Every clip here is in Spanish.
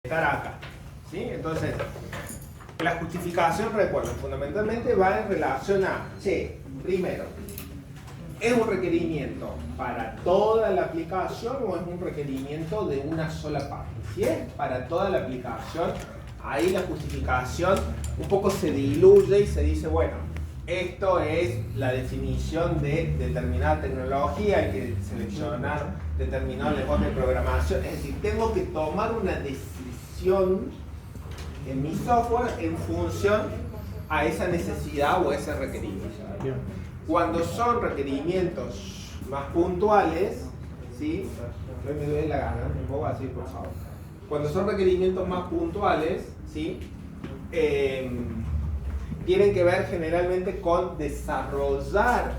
estar acá, ¿sí? Entonces, la justificación, recuerden, fundamentalmente va en relación a, primero, ¿es un requerimiento para toda la aplicación o es un requerimiento de una sola parte? Si es para toda la aplicación, ahí la justificación un poco se diluye y se dice, bueno, esto es la definición de determinada tecnología, hay que seleccionar determinado lenguaje de programación, es decir, tengo que tomar una decisión en mi software en función a esa necesidad o ese requerimiento. Cuando son requerimientos más puntuales, ¿sí? No me duele la gana, un poco así, por favor. Cuando son requerimientos más puntuales, ¿sí? Tienen que ver generalmente con desarrollar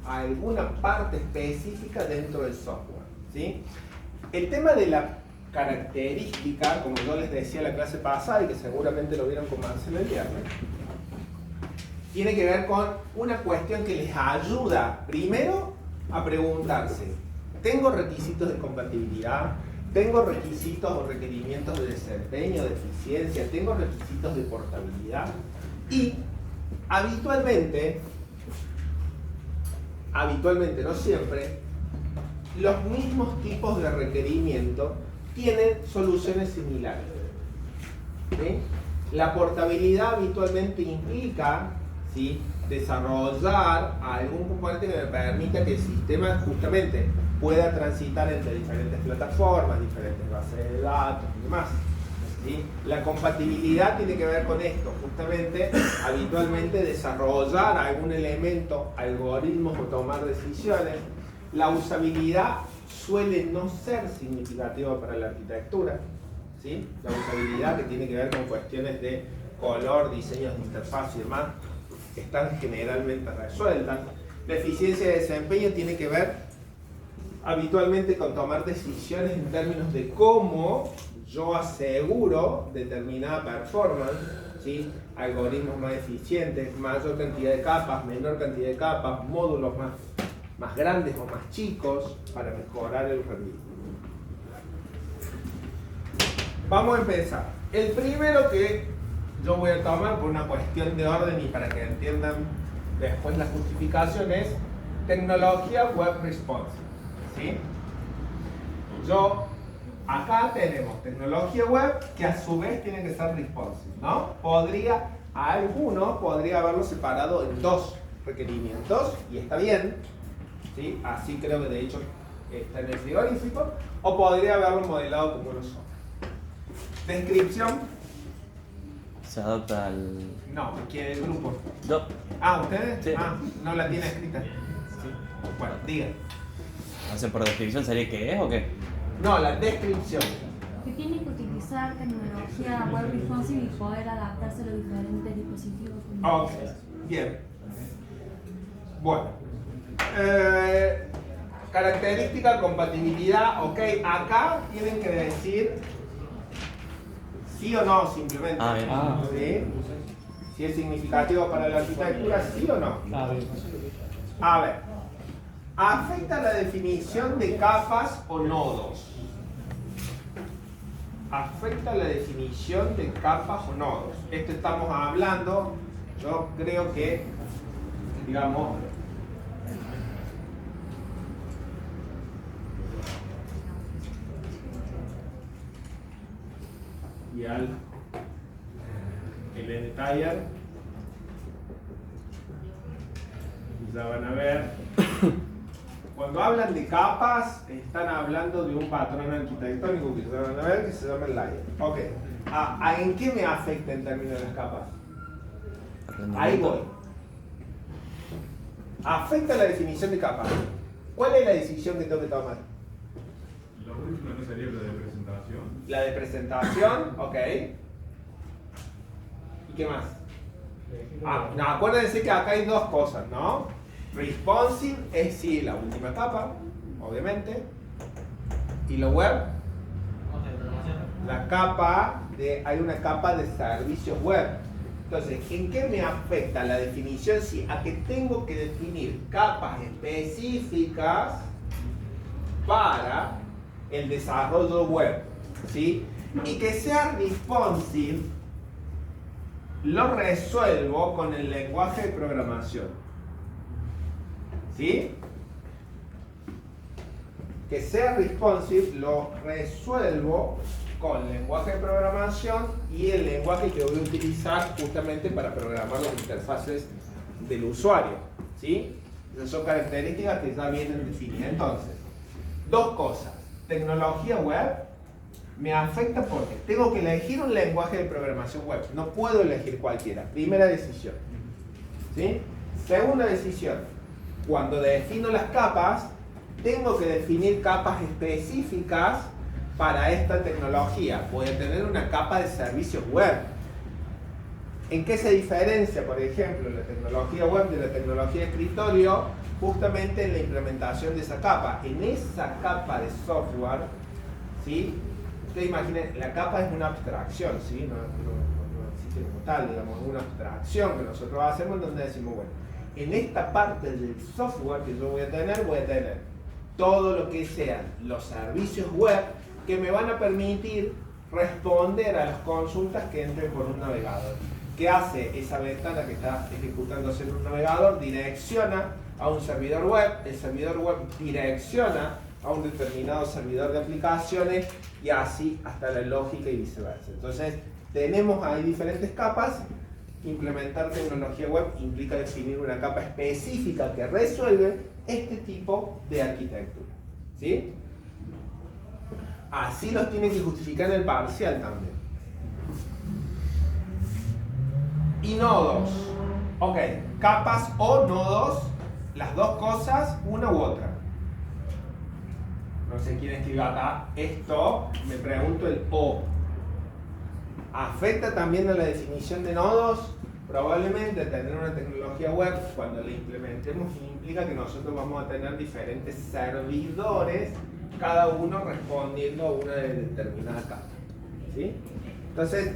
alguna parte específica dentro del software, ¿sí? El tema de la característica, como yo les decía en la clase pasada y que seguramente lo vieron con Marcelo el viernes, tiene que ver con una cuestión que les ayuda primero a preguntarse, ¿tengo requisitos de compatibilidad? ¿Tengo requisitos o requerimientos de desempeño, de eficiencia? ¿Tengo requisitos de portabilidad? Y habitualmente, no siempre, los mismos tipos de requerimientos tienen soluciones similares, ¿sí? La portabilidad habitualmente implica, ¿sí?, desarrollar algún componente que me permita que el sistema justamente pueda transitar entre diferentes plataformas, diferentes bases de datos y demás, ¿sí? La compatibilidad tiene que ver con esto, justamente, habitualmente desarrollar algún elemento, algoritmos o tomar decisiones. La usabilidad suele no ser significativa para la arquitectura, ¿sí? La usabilidad, que tiene que ver con cuestiones de color, diseños de interfaz y demás, están generalmente resueltas. La eficiencia de desempeño tiene que ver habitualmente con tomar decisiones en términos de cómo yo aseguro determinada performance, ¿sí? Algoritmos más eficientes, mayor cantidad de capas, menor cantidad de capas, módulos más grandes o más chicos para mejorar el rendimiento. Vamos a empezar. El primero que yo voy a tomar por una cuestión de orden y para que entiendan después la justificación es tecnología web responsive, ¿sí? Acá tenemos tecnología web que a su vez tiene que ser responsive, ¿no? Alguno podría haberlo separado en dos requerimientos y está bien, ¿sí? Así creo que de hecho está en el frigorífico, o podría haberlo modelado como uno solo. Descripción. Se adopta al... No, ¿quién es el grupo? Yo. ¿Ustedes? Sí. No la tiene escrita. Sí. Bueno, diga. O sea, por descripción sería qué es o qué. No, la descripción. Que tiene que utilizar tecnología web responsive y poder adaptarse a los diferentes dispositivos. Ok, bien. Bueno. Característica, compatibilidad, ok. Acá tienen que decir sí o no, simplemente. Bien. ¿Sí? Si es significativo para la arquitectura, sí o no. A ver. ¿Afecta la definición de capas o nodos? ¿Afecta la definición de capas o nodos? Esto estamos hablando, yo creo que, digamos, y al el Tire, ya van a ver. Cuando hablan de capas, están hablando de un patrón arquitectónico que ya van a ver que se llama el layer. Ok. ¿En qué me afecta en términos de las capas? Ahí voy. Afecta la definición de capas. ¿Cuál es la decisión que tengo que tomar? La última no sería la de presentación. La de presentación, ok. ¿Y qué más? No, acuérdense que acá hay dos cosas, ¿no? Responsive es sí la última capa, obviamente. Y lo web, la capa hay una capa de servicios web. Entonces, ¿en qué me afecta la definición? Sí, a que tengo que definir capas específicas para el desarrollo web, ¿sí? Y que sea responsive lo resuelvo con el lenguaje de programación. ¿Sí? Que sea responsive lo resuelvo con el lenguaje de programación y el lenguaje que voy a utilizar justamente para programar las interfaces del usuario. ¿Sí? Esas son características que ya vienen definidas. Entonces, dos cosas. Tecnología web me afecta porque tengo que elegir un lenguaje de programación web. No puedo elegir cualquiera. Primera decisión. ¿Sí? Segunda decisión. Cuando defino las capas, tengo que definir capas específicas para esta tecnología. Voy a tener una capa de servicios web. ¿En qué se diferencia, por ejemplo, la tecnología web de la tecnología de escritorio? Justamente en la implementación de esa capa. En esa capa de software, ¿sí? Ustedes imaginen, la capa es una abstracción, ¿sí? No existe como tal, digamos, es una abstracción que nosotros hacemos donde decimos, bueno, en esta parte del software que yo voy a tener todo lo que sean los servicios web que me van a permitir responder a las consultas que entren por un navegador. ¿Qué hace esa ventana que está ejecutándose en un navegador? Direcciona a un servidor web, el servidor web direcciona a un determinado servidor de aplicaciones y así hasta la lógica y viceversa. Entonces, tenemos ahí diferentes capas. Implementar tecnología web implica definir una capa específica que resuelve este tipo de arquitectura. ¿Sí? Así los tiene que justificar en el parcial también. Y nodos. Ok, capas o nodos, las dos cosas, una u otra. No sé quién escribió acá. Esto, me pregunto el O. ¿Afecta también a la definición de nodos? Probablemente tener una tecnología web, cuando la implementemos, implica que nosotros vamos a tener diferentes servidores, cada uno respondiendo a una determinada capa. ¿Sí? Entonces,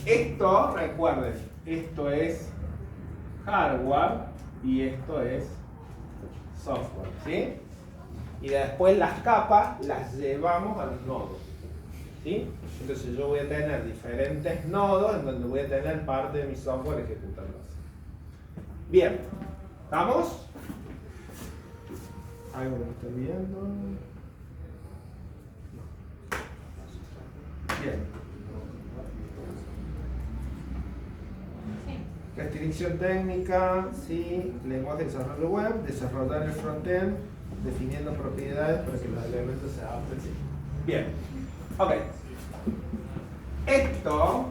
esto, recuerden, esto es hardware y esto es software. ¿Sí? Y después las capas las llevamos a los nodos. ¿Sí? Entonces yo voy a tener diferentes nodos en donde voy a tener parte de mi software ejecutándose. Bien, ¿estamos? ¿Algo que me estoy viendo? No. Bien. Restricción técnica, sí. Lenguaje de desarrollo web, desarrollar el frontend, definiendo propiedades para que los elementos se adapten. Sí. Bien. Ok. Esto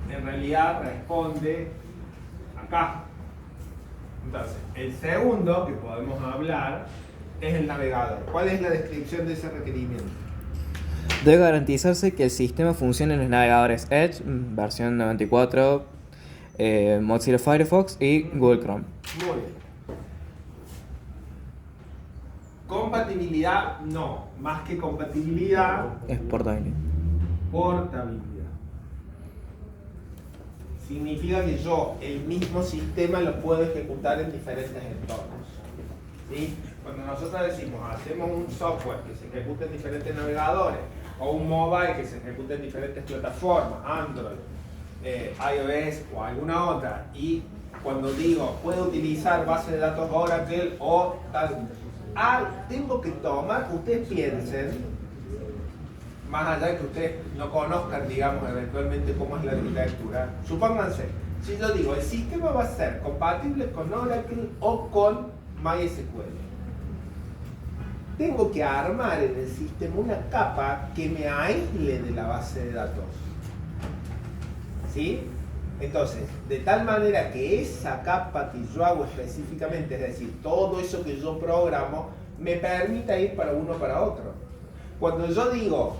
en realidad responde acá. Entonces, el segundo que podemos hablar es el navegador. ¿Cuál es la descripción de ese requerimiento? Debe garantizarse que el sistema funcione en los navegadores Edge, versión 94, Mozilla Firefox y Google Chrome. Muy bien. Compatibilidad, no. Más que compatibilidad, Es portable. portabilidad. Significa que yo el mismo sistema lo puedo ejecutar en diferentes entornos. ¿Sí? Cuando nosotros decimos, hacemos un software que se ejecuta en diferentes navegadores, o un mobile que se ejecuta en diferentes plataformas, Android, iOS o alguna otra, y cuando digo, puedo utilizar base de datos Oracle o tal, tengo que tomar, ustedes piensen, más allá de que ustedes no conozcan, digamos, eventualmente cómo es la arquitectura, supónganse, si yo digo, el sistema va a ser compatible con Oracle o con MySQL, tengo que armar en el sistema una capa que me aísle de la base de datos. ¿Sí? Entonces, de tal manera que esa capa que yo hago específicamente, es decir, todo eso que yo programo, me permita ir para uno o para otro. Cuando yo digo,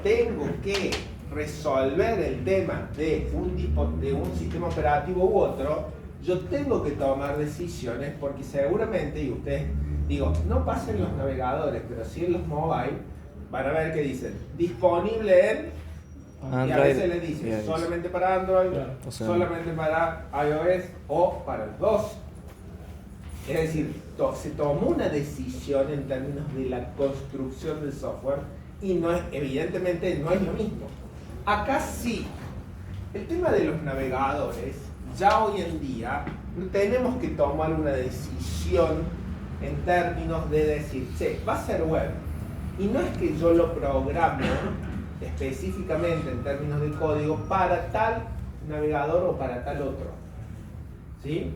tengo que resolver el tema de un sistema operativo u otro, yo tengo que tomar decisiones porque seguramente, y ustedes, digo, no pasa en los navegadores, pero sí en los mobile, van a ver que dicen, disponible en... Android, y a veces le dicen iOS. solamente para Android, O sea, solamente para iOS o para los dos. Es decir, se tomó una decisión en términos de la construcción del software y no es, evidentemente no es lo mismo. Acá sí, el tema de los navegadores, ya hoy en día tenemos que tomar una decisión en términos de decir, che, va a ser web. Y no es que yo lo programe específicamente en términos de código para tal navegador o para tal otro. ¿Sí?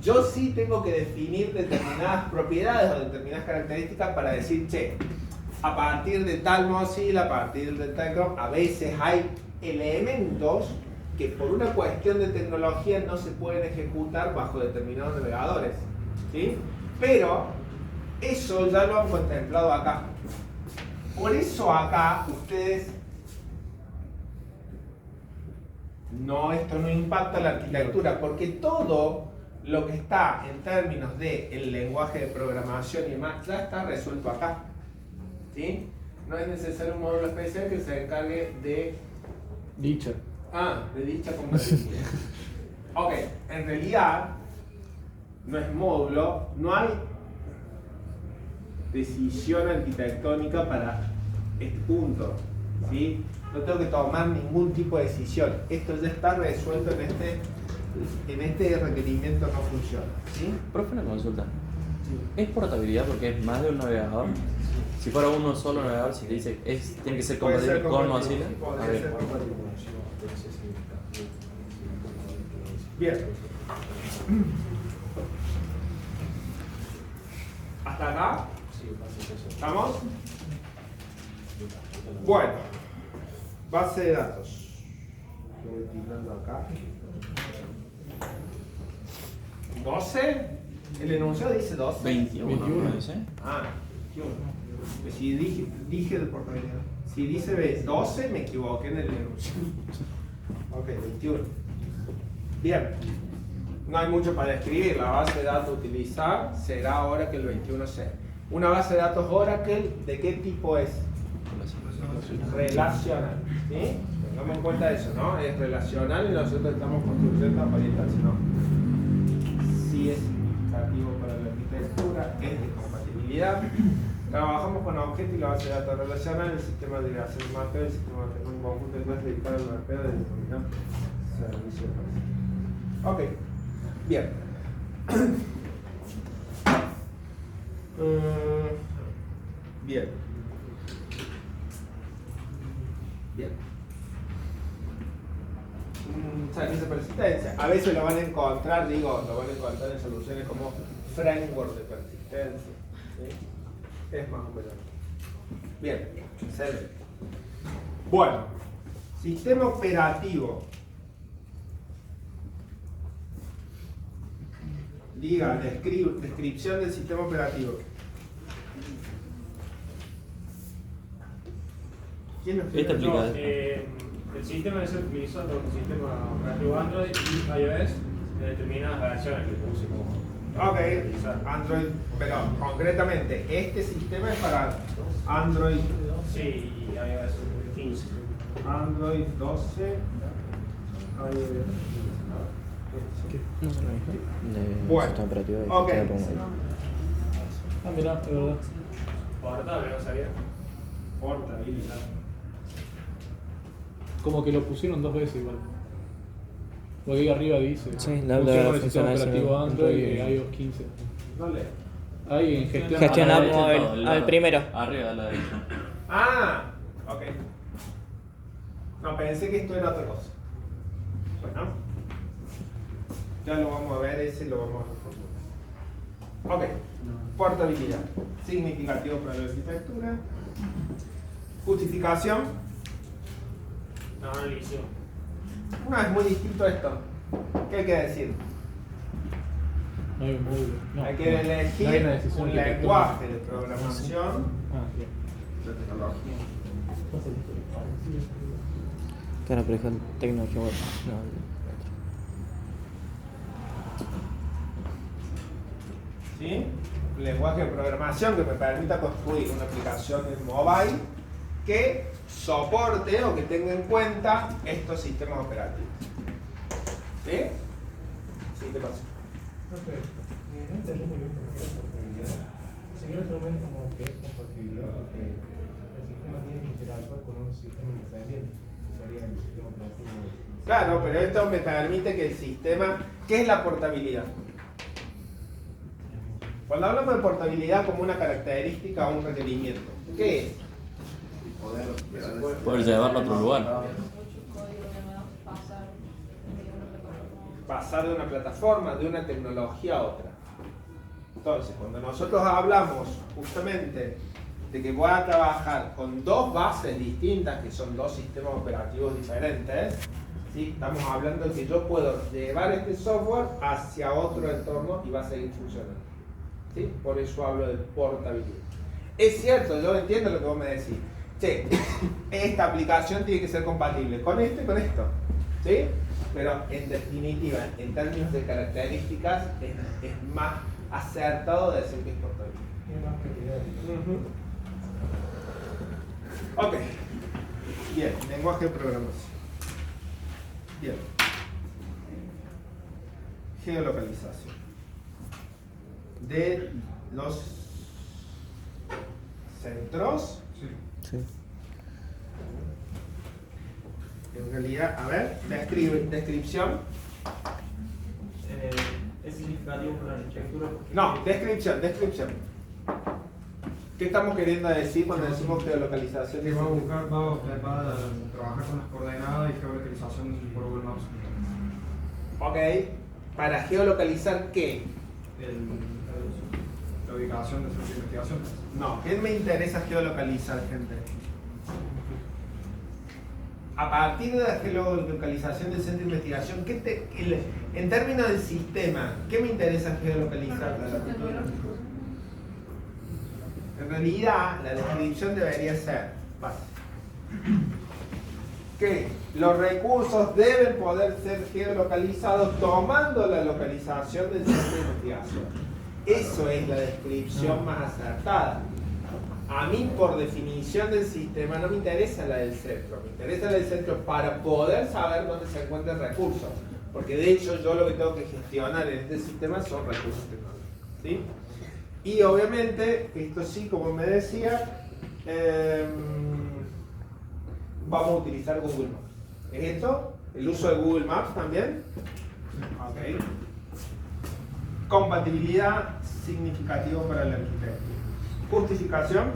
Yo sí tengo que definir determinadas propiedades o determinadas características para decir, che, a partir de tal Mozilla, a partir de tal Chrome, a veces hay elementos que por una cuestión de tecnología no se pueden ejecutar bajo determinados navegadores. ¿Sí? Pero eso ya lo han contemplado acá. Por eso acá ustedes, esto no impacta la arquitectura, porque todo lo que está en términos del lenguaje de programación y demás ya está resuelto acá. ¿Sí? No es necesario un módulo especial que se encargue de Dicha. de dicha compatibilidad. Ok, en realidad no es módulo, no hay decisión arquitectónica para este punto, ¿sí? No tengo que tomar ningún tipo de decisión. Esto ya está resuelto en este requerimiento, no funciona, ¿sí? Profe, una consulta. ¿Es portabilidad porque es más de un navegador? Si fuera uno solo navegador, si te dice tiene que ser Puede compatible ser con compatible, Mozilla. podría A ver. ser compatible. Bien. ¿Hasta acá? ¿Estamos? Bueno, base de datos. Lo voy tirando acá. 12. El enunciado dice 12. 21, ¿no dice? 21. Si dije de portabilidad. Si dice 12, me equivoqué en el enunciado. Ok, 21. Bien. No hay mucho para describir. La base de datos a utilizar será Oracle 21C. Una base de datos Oracle, ¿de qué tipo es? Relacional. ¿Sí? Tengamos en cuenta eso, ¿no? Es relacional y nosotros estamos construyendo oriental, sino sí es significativo para la arquitectura, es de compatibilidad. Trabajamos con objetos y la base de datos relacional, el sistema de hacer mapeo, el sistema de un conjunto de clases dedicado al mapeo de determinado servicio. Ok, bien. Bien. Bien. Servicio de persistencia. A veces lo van a encontrar, lo van a encontrar en soluciones como framework de persistencia. ¿Sí? Es más o menos. Bien, excelente. Bueno, sistema operativo. Diga, descripción del sistema operativo. ¿Quién lo Esta escribe? aplica- El sistema debe ser utilizado por el sistema operativo Android y iOS de determinadas versiones que puse como Ok, Android, pero concretamente, este sistema es para Android, sí, y iOS 15. Android 12, iOS. No es lo mismo. De Bueno, sistema operativo de ok. sistema móvil. Ah, mirá, de verdad. Portable, ¿no sabía? Portabilidad. Como que lo pusieron dos veces igual. Lo que ahí arriba dice. Sí, la función la del sistema funciona operativo ese Android y Android. iOS 15. No leo. Ahí en gestión. Gestión A la app derecha móvil, todo, del al lado. primero. Arriba a la derecha. Ah, ok. No, pensé que esto era otra cosa. Bueno, ya lo vamos a ver, ese lo vamos a reformular. Ok, portabilidad. Significativo para la arquitectura. Justificación. No, no lo hicimos. No, es muy distinto esto. ¿Qué hay que decir? No hay un módulo. No, Hay que no hay elegir una decisión un arquitectónica. lenguaje de programación Ah, bien. de tecnología. Claro, pero es con tecnología web. ¿Sí? Un lenguaje de programación que me permita construir una aplicación en mobile que soporte o que tenga en cuenta estos sistemas operativos. ¿Sí? Sí, ¿qué pasa? sistema tiene que interactuar con un sistema independiente, que sería el sistema operativo. Claro, pero esto me permite que el sistema... ¿Qué es la portabilidad? Cuando hablamos de portabilidad como una característica o un requerimiento, ¿qué es? Poder llevarlo a otro lugar. Pasar de una plataforma, de una tecnología a otra. Entonces, cuando nosotros hablamos justamente de que voy a trabajar con dos bases distintas, que son dos sistemas operativos diferentes, ¿sí? Estamos hablando de que yo puedo llevar este software hacia otro entorno y va a seguir funcionando. ¿Sí? Por eso hablo de portabilidad. Es cierto, yo entiendo lo que vos me decís. Che, esta aplicación tiene que ser compatible con esto y con esto. ¿Sí? Pero en definitiva, en términos de características, es más acertado decir que es portable. Ok. Bien, lenguaje de programación. Bien. Geolocalización. De los centros. Sí. En realidad, a ver, descripción. ¿Es significativo para la arquitectura? No, descripción. ¿Qué estamos queriendo decir cuando decimos geolocalización? Que va a trabajar con las coordenadas y geolocalización por Google Maps. Ok, ¿para geolocalizar qué? La ubicación de centro de investigación. No, ¿qué me interesa geolocalizar, gente? A partir de la geolocalización del centro de investigación, en términos del sistema, ¿qué me interesa geolocalizar? En realidad, la descripción debería ser que los recursos deben poder ser geolocalizados tomando la localización del centro de investigación. Eso es la descripción más acertada. A mí, por definición del sistema, no me interesa la del centro. Me interesa la del centro para poder saber dónde se encuentra el recurso. Porque de hecho, yo lo que tengo que gestionar en este sistema son recursos tecnológicos. ¿Sí? Y obviamente, esto sí, como me decía, vamos a utilizar Google Maps. ¿Es esto? ¿El uso de Google Maps también? Ok. Compatibilidad significativa para el arquitecto. Justificación.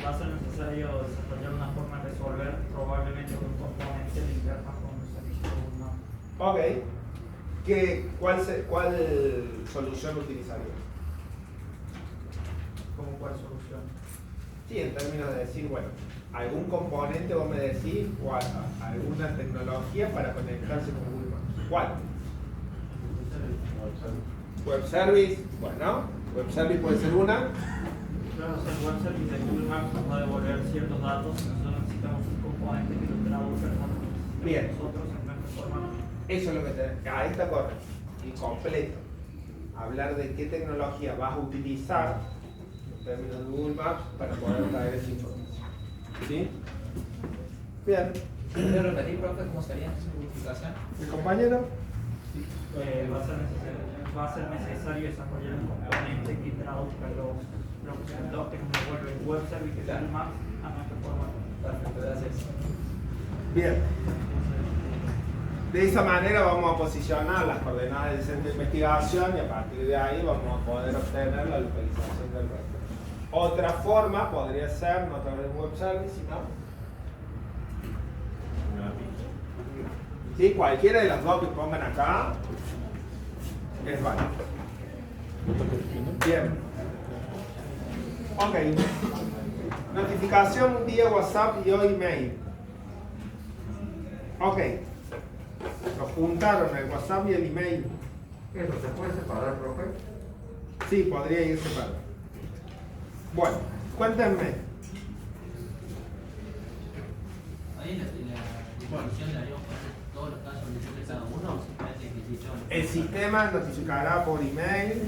Va a ser necesario desarrollar una forma de resolver probablemente un componente de interfaz con un servicio de Google Maps. ¿Cuál solución utilizaría? ¿Cómo cuál solución? Sí, en términos de decir, bueno, algún componente vos me decís, o alguna tecnología para conectarse con Google Maps. ¿Cuál? Web Service, bueno, Web Service puede ser una. Claro, o sea, el web service de Google Maps nos va a devolver ciertos datos, nosotros necesitamos un componente que lo traduzca Bien. nosotros en nuestro formato. Eso es lo que ahí está correcto, incompleto. Hablar de qué tecnología vas a utilizar en términos de Google Maps para poder traer esa información. ¿Sí? Bien. ¿Puedo repetir, profe, cómo sería esa justificación? ¿El compañero? Va a ser necesario desarrollar un componente que traduzca los datos que nos devuelve el web service de Google Maps a nuestro formato. Perfecto, gracias. Bien. De esa manera vamos a posicionar las coordenadas del centro de investigación y a partir de ahí vamos a poder obtener la localización del recurso. Otra forma podría ser, no a través de un web service, sino ¿sí? Cualquiera de las dos que pongan acá es válido. Bien. Ok. Notificación vía WhatsApp y o email. Ok. Nos juntaron el WhatsApp y el email. ¿Eso se puede separar, profe? Sí, podría ir separado. Bueno, cuéntenme. Ahí la definición la haríamos para todos los casos de cada uno o simplemente definición. El sistema notificará por email.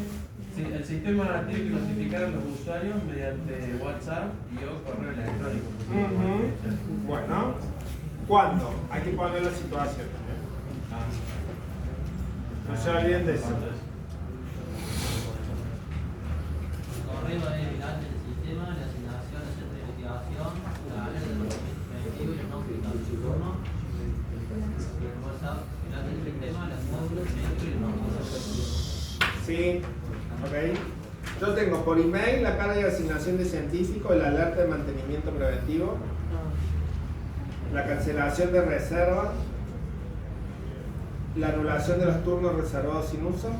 Sí, el sistema tiene que notificar a los usuarios mediante WhatsApp y o correo electrónico. Bueno, ¿cuándo? Hay que poner la situación. No se olviden de eso. El correo es delante del sistema, la asignación del centro de investigación Sí, ok. Yo tengo por email la carga de asignación de científico, el alerta de mantenimiento preventivo, la cancelación de reserva, la anulación de los turnos reservados sin uso,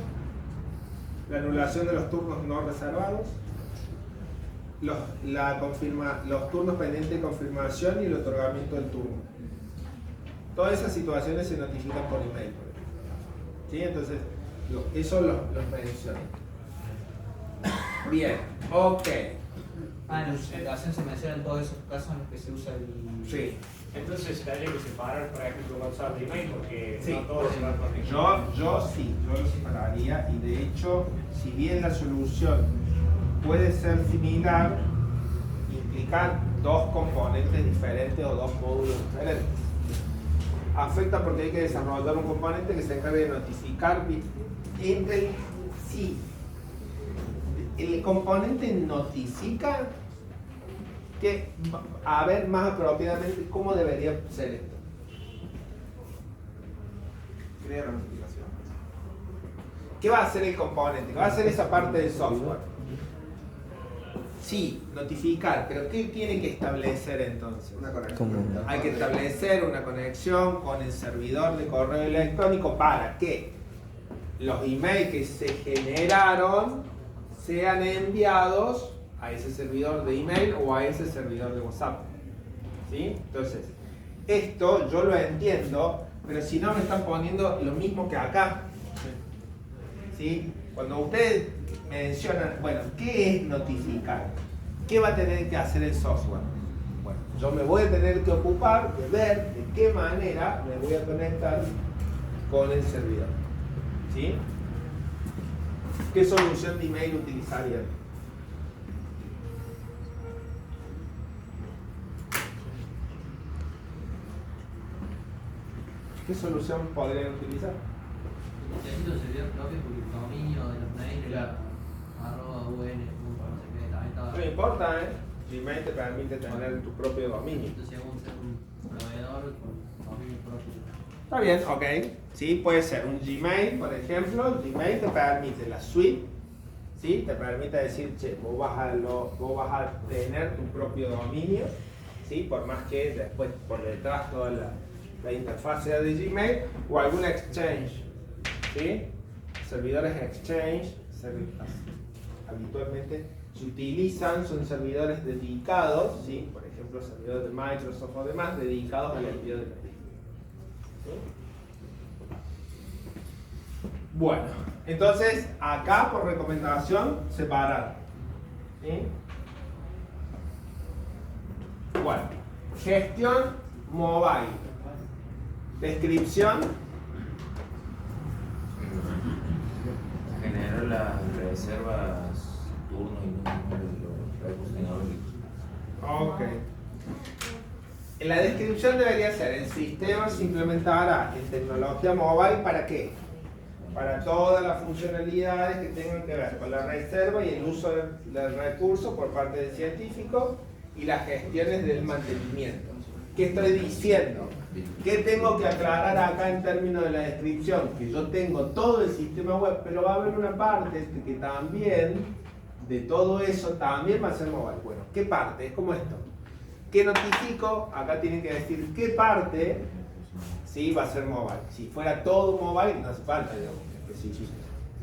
la anulación de los turnos no reservados, los turnos pendientes de confirmación y el otorgamiento del turno. Todas esas situaciones se notifican por email. ¿Sí? Entonces, eso los menciono. Bien, ok. En la documentación se mencionan todos esos casos en los que se usa el... Sí. Entonces se tendría que separar, por ejemplo, WhatsApp de email porque Sí, no todos se van con email. yo sí, yo lo separaría y de hecho, si bien la solución puede ser similar, implicar dos componentes diferentes o dos módulos diferentes. Afecta porque hay que desarrollar un componente que se encargue de notificar entre sí. El componente notifica que, a ver más apropiadamente cómo debería ser esto. Crea la notificación. ¿Qué va a hacer el componente? ¿Qué va a hacer esa parte del software? Sí, notificar, pero ¿qué tiene que establecer entonces? Una conexión. Hay que establecer una conexión con el servidor de correo electrónico para que los emails que se generaron sean enviados a ese servidor de email o a ese servidor de WhatsApp. ¿Sí? Entonces, esto yo lo entiendo, pero si no me están poniendo lo mismo que acá. ¿Sí? Cuando ustedes mencionan, bueno, ¿qué es notificar? ¿Qué va a tener que hacer el software? Bueno, yo me voy a tener que ocupar de ver de qué manera me voy a conectar con el servidor. ¿Sí? ¿Qué solución de email utilizarían? ¿Qué solución podrían utilizar? Necesito servidor propio porque el dominio de los mails era @un, no sé qué, también estaba... No importa, ¿eh? Gmail te permite tener tu propio dominio. Entonces vamos a ser un proveedor con dominio propio. Está bien, ok. Sí, puede ser un Gmail, por ejemplo. Gmail te permite la suite, ¿sí? Te permite decir, che, vos vas a tener tu propio dominio, ¿sí? Por más que después por detrás toda la interfaz sea de Gmail o algún exchange, ¿sí? Servidores exchange habitualmente se utilizan, son servidores dedicados, ¿sí? Por ejemplo, servidores de Microsoft o demás, dedicados al envío de mail. ¿Sí? Bueno, entonces acá por recomendación separar. ¿Sí? Bueno, gestión mobile. Descripción. Generar las reservas, turnos y números de los recursos tecnológicos. Ok. En la descripción debería ser: el sistema se implementará en tecnología mobile ¿para qué? Para todas las funcionalidades que tengan que ver con la reserva y el uso del recurso por parte del científico y las gestiones del mantenimiento. ¿Qué estoy diciendo? ¿Qué tengo que aclarar acá en términos de la descripción? Que yo tengo todo el sistema web, pero va a haber una parte que también, de todo eso, también va a ser mobile. Bueno, ¿qué parte? Es como esto. ¿Qué notifico? Acá tienen que decir qué parte, sí, va a ser mobile. Si fuera todo mobile, no hace falta, digamos, especificar.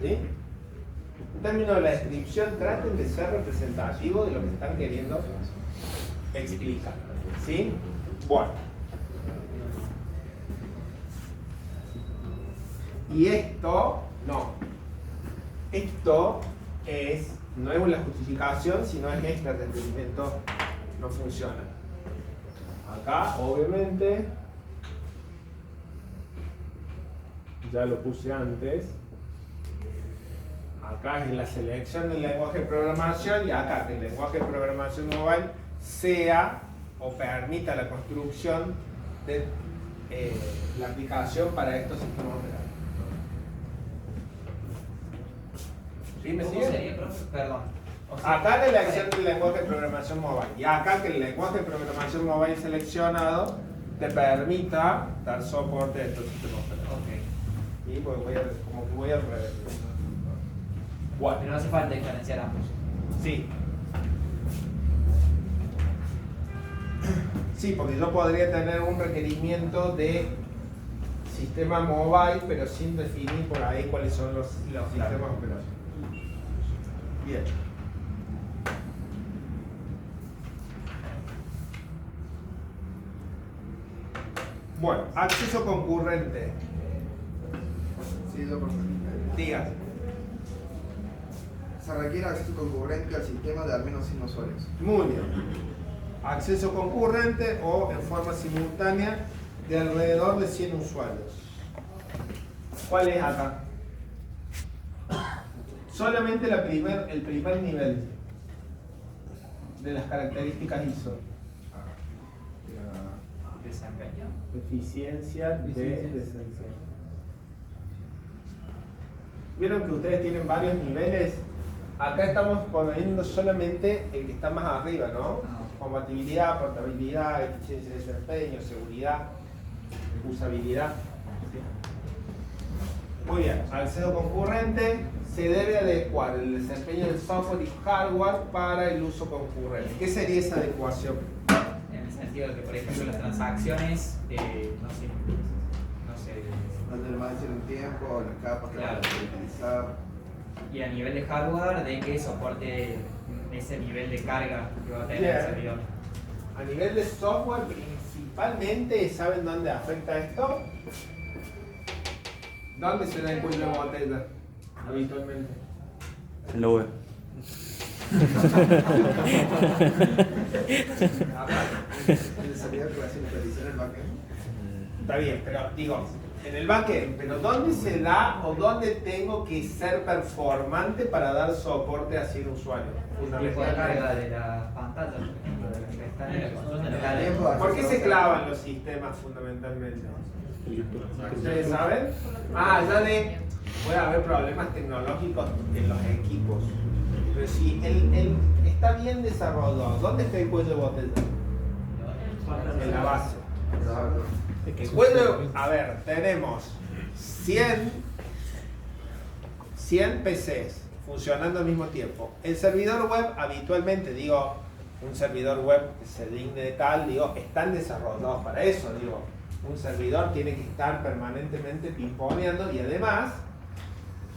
¿Sí? En términos de la descripción, traten de ser representativos de lo que están queriendo explicar. ¿Sí? Bueno. Y esto, no. Esto no es una justificación, sino es que este requerimiento no funciona. Acá, obviamente, ya lo puse antes. Acá es la selección del lenguaje de programación y acá que el lenguaje de programación mobile sea o permita la construcción de la aplicación para estos sistemas operativos. ¿Sí me sigue? Sería, perdón. O sea, acá la elección del lenguaje de programación mobile y acá que el lenguaje de programación mobile seleccionado te permita dar soporte a estos sistemas operativos. Ok. Y pues como que voy al revés. Bueno. Pero no hace falta diferenciar ambos. Sí. Sí, porque yo podría tener un requerimiento de sistema mobile, pero sin definir por ahí cuáles son los sistemas operativos. Bien. Bueno, acceso concurrente. Sí, yo por Diga. Se requiere acceso concurrente al sistema de al menos 100 usuarios. Muy bien. Acceso concurrente o en forma simultánea de alrededor de 100 usuarios. ¿Cuál es acá? Solamente el primer nivel de las características ISO. Desempeño. Eficiencia de desempeño. ¿Vieron que ustedes tienen varios niveles? Acá estamos poniendo solamente el que está más arriba, ¿no? Compatibilidad, portabilidad, eficiencia de desempeño, seguridad, usabilidad. Muy bien, acceso concurrente se debe adecuar el desempeño del software y hardware para el uso concurrente. ¿Qué sería esa adecuación? En el sentido de que, por ejemplo, las transacciones, no sé, No tener más de un tiempo, las capas que van a utilizar. y a nivel de hardware, de que soporte ese nivel de carga que va a tener el servidor. A nivel de software, principalmente, ¿saben dónde afecta esto? ¿Dónde se da el cuello de botella habitualmente? En la web. El servidor que va a sincronizar el backend. Está bien, pero digo, en el backend, pero ¿dónde se da o dónde tengo que ser performante para dar soporte a 100 usuarios? Tiempo de carga de las pantallas, por ejemplo, de las que están en la consulta. ¿Por qué se clavan los sistemas fundamentalmente? ¿Ustedes saben? Puede haber problemas tecnológicos en los equipos. Pero si está bien desarrollado, ¿dónde está el cuello de botella? En la base. El cuello, a ver, tenemos 100 PCs funcionando al mismo tiempo. El servidor web, habitualmente, digo, un servidor web que se digne de tal, digo, están desarrollados para eso, digo. Un servidor tiene que estar permanentemente pimponeando y además,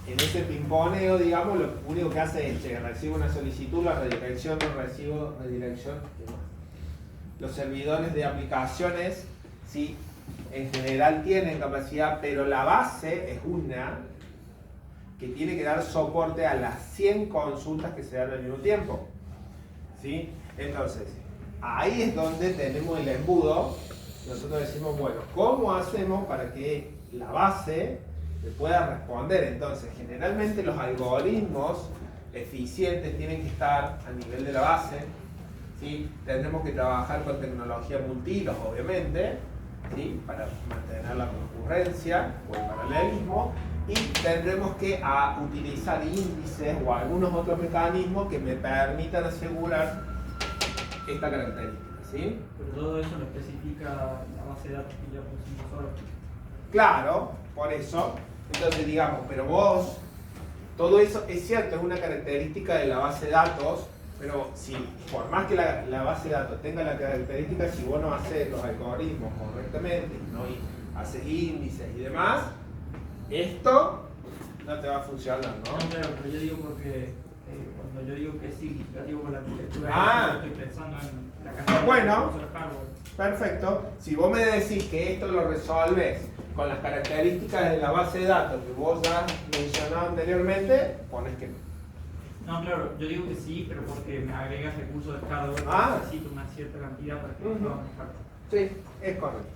en ese pimponeo, digamos, lo único que hace es que recibe una solicitud, la redirección, no recibo redirección. Los servidores de aplicaciones, sí, en general tienen capacidad, pero la base es una que tiene que dar soporte a las 100 consultas que se dan al mismo tiempo. ¿Sí? Entonces, ahí es donde tenemos el embudo. Nosotros decimos, bueno, ¿cómo hacemos para que la base le pueda responder? Entonces, generalmente los algoritmos eficientes tienen que estar a nivel de la base, ¿sí? Tendremos que trabajar con tecnología multihilos, obviamente, ¿sí? Para mantener la concurrencia o el paralelismo, y tendremos que utilizar índices o algunos otros mecanismos que me permitan asegurar esta característica. ¿Sí? Pero todo eso lo especifica la base de datos que ya pusimos ahora. Claro, por eso. Entonces digamos, pero vos, todo eso es cierto, es una característica de la base de datos, pero si por más que la base de datos tenga la característica, si vos no haces los algoritmos correctamente, no haces índices y demás, esto no te va a funcionar, ¿no? No, claro, pero yo digo porque cuando yo digo que es significativo con la arquitectura, estoy pensando en la cantidad bueno, de hardware. Perfecto. Si vos me decís que esto lo resolves con las características de la base de datos que vos ya has mencionado anteriormente, pones que no. No, claro, yo digo que sí, pero porque me agregas recursos de hardware, necesito una cierta cantidad para que pueda manejar. Sí, es correcto.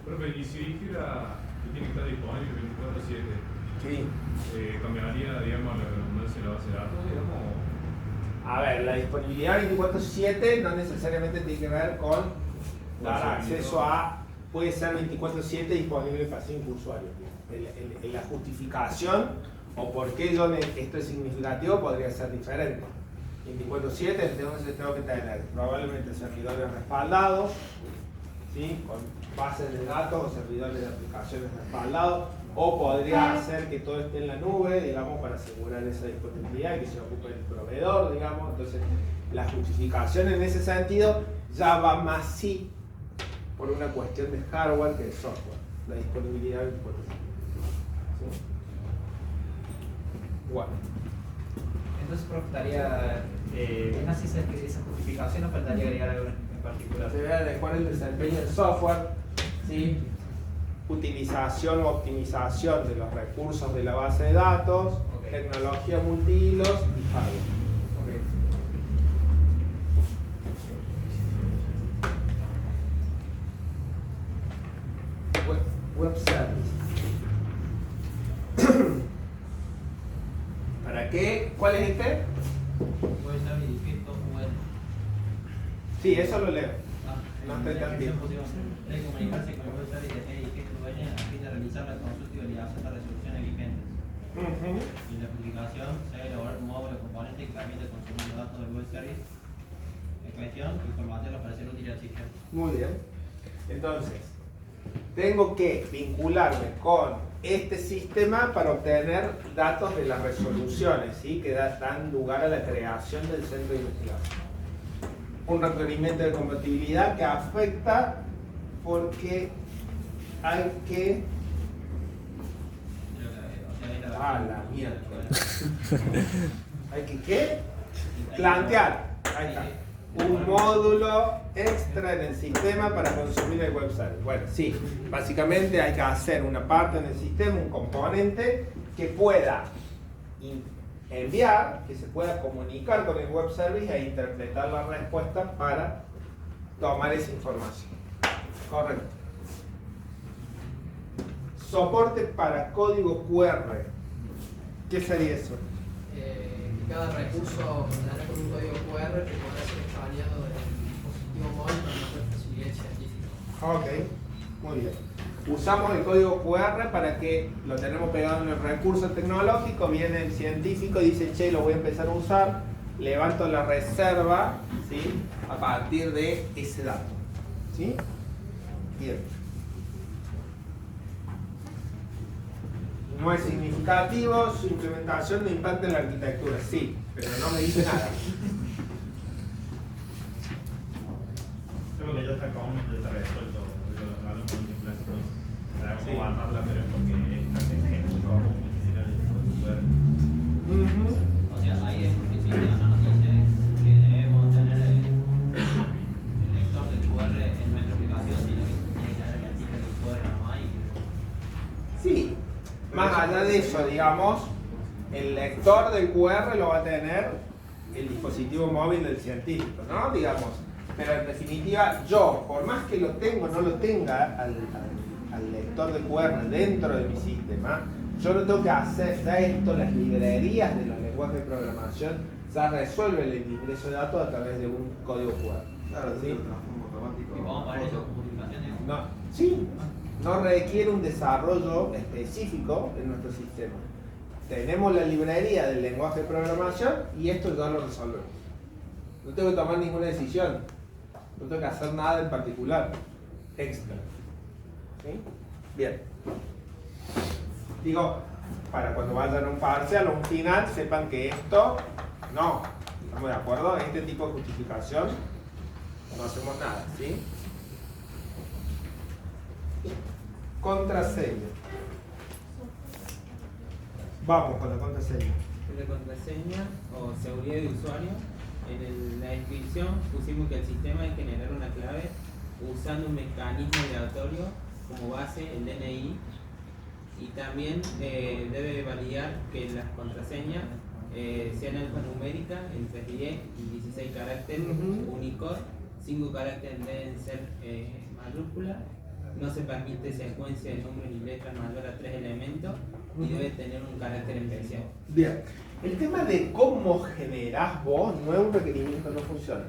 Profe, y si dijera que tiene que estar disponible 24/7, sí. ¿Cambiaría, digamos, la redundancia de la base de datos, digamos? A ver, la disponibilidad 24/7 no necesariamente tiene que ver con dar acceso a, puede ser 24/7 disponible para 5 usuarios. La justificación o por qué esto es significativo podría ser diferente. 24/7, entonces tengo que tener probablemente servidores respaldados, ¿sí? Con bases de datos o servidores de aplicaciones respaldados, O podría hacer que todo esté en la nube, digamos, para asegurar esa disponibilidad y que se ocupe el proveedor, digamos. Entonces, la justificación en ese sentido ya va más sí por una cuestión de hardware que de software. La disponibilidad del potencial. ¿Sí? Bueno. Entonces, profe, estaría, es así esa justificación, o faltaría agregar algo en particular. Se debe adecuar el desempeño del software, ¿sí? Utilización o optimización de los recursos de la base de datos, tecnología multihilos y hardware. Web service. ¿Para qué? ¿Cuál es este? Web service distinto, web. Sí, eso lo leo. No estoy tan bien. Debe comunicarse con el web service de distinto dueño a fin de realizar la consulta y validación de resoluciones vigentes. Y la aplicación se debe elaborar un módulo componente que permite consumir los datos del web service en cuestión y formatearlos para ser útil al sistema. Muy bien. Entonces, tengo que vincularme con este sistema para obtener datos de las resoluciones, ¿sí? Que dan lugar a la creación del centro de investigación. Un requerimiento de compatibilidad que afecta porque hay que... Ah, la mierda. ¿Hay que qué? Plantear. Ahí está. Un módulo extra en el sistema para consumir el web service. Bueno, sí, básicamente hay que hacer una parte en el sistema, un componente que pueda enviar, que se pueda comunicar con el web service e interpretar la respuesta para tomar esa información. Correcto. Soporte para código QR. ¿Qué sería eso? Cada recurso contará con un código QR que podrá ser escaneado del dispositivo móvil para mayor facilidad científica. Ok, muy bien. Usamos el código QR para que lo tenemos pegado en el recurso tecnológico, viene el científico y dice, che, lo voy a empezar a usar, levanto la reserva, ¿sí? A partir de ese dato. ¿Sí? Bien. No es significativo, su implementación no impacta en la arquitectura, sí, pero no me dice nada. Creo que ya está resuelto, porque los alumnos de clásico sabemos cómo armarla, pero es porque es muy común necesitar el QR. O sea, ahí es porque el sistema nos dice que debemos tener el lector del QR en nuestra aplicación, sino que tiene que tener el artículo del QR nomás y... Sí. Más allá de eso, digamos, el lector del QR lo va a tener el dispositivo móvil del científico, ¿no? Digamos, pero en definitiva, yo, por más que lo tenga o no lo tenga al lector del QR dentro de mi sistema, yo lo tengo que hacer. Ya esto, las librerías de los lenguajes de programación ya resuelven el ingreso de datos a través de un código QR. Claro, ¿Sí? automático. ¿Y cómo para eso comunicaciones? No, sí. No requiere un desarrollo específico en nuestro sistema. Tenemos la librería del lenguaje de programación y esto ya lo resolvemos. No tengo que tomar ninguna decisión. No tengo que hacer nada en particular. Extra. ¿Sí? Bien. Digo, para cuando vayan a un parcial o un final, sepan que esto no. ¿Estamos de acuerdo? Este tipo de justificación no hacemos nada. ¿Sí? Contraseña. Vamos con la contraseña. La contraseña o seguridad de usuario, en la descripción pusimos que el sistema debe generar una clave usando un mecanismo aleatorio como base el DNI y también debe validar que las contraseñas sean alfanuméricas entre 10 y 16 caracteres Unicode, 5 caracteres deben ser mayúsculas. No se permite secuencia de números y letras mayor a 3 elementos y debe tener un carácter especial. Bien, el tema de cómo generás vos no es un requerimiento, no funciona.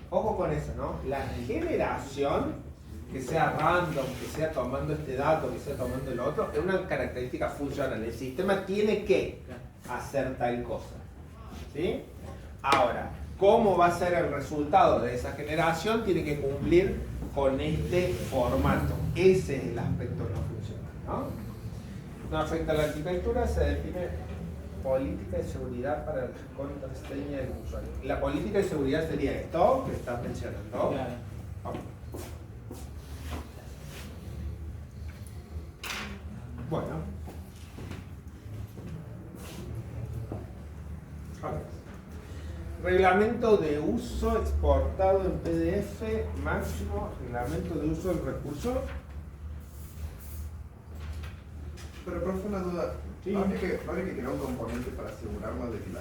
Ojo con eso, ¿no? La generación, que sea random, que sea tomando este dato, que sea tomando el otro, es una característica funcional. El sistema tiene que hacer tal cosa. ¿Sí? Ahora, ¿cómo va a ser el resultado de esa generación? Tiene que cumplir con este formato. Ese es el aspecto no funcional, ¿no? no afecta a la arquitectura, se define política de seguridad para la contraseña del usuario. La política de seguridad sería esto que estás mencionando. Claro. Ok. Bueno. Ok. Reglamento de uso exportado en PDF máximo, reglamento de uso del recurso. Pero, profe, una duda. Sí. ¿No habría que crear un componente para asegurarnos de que el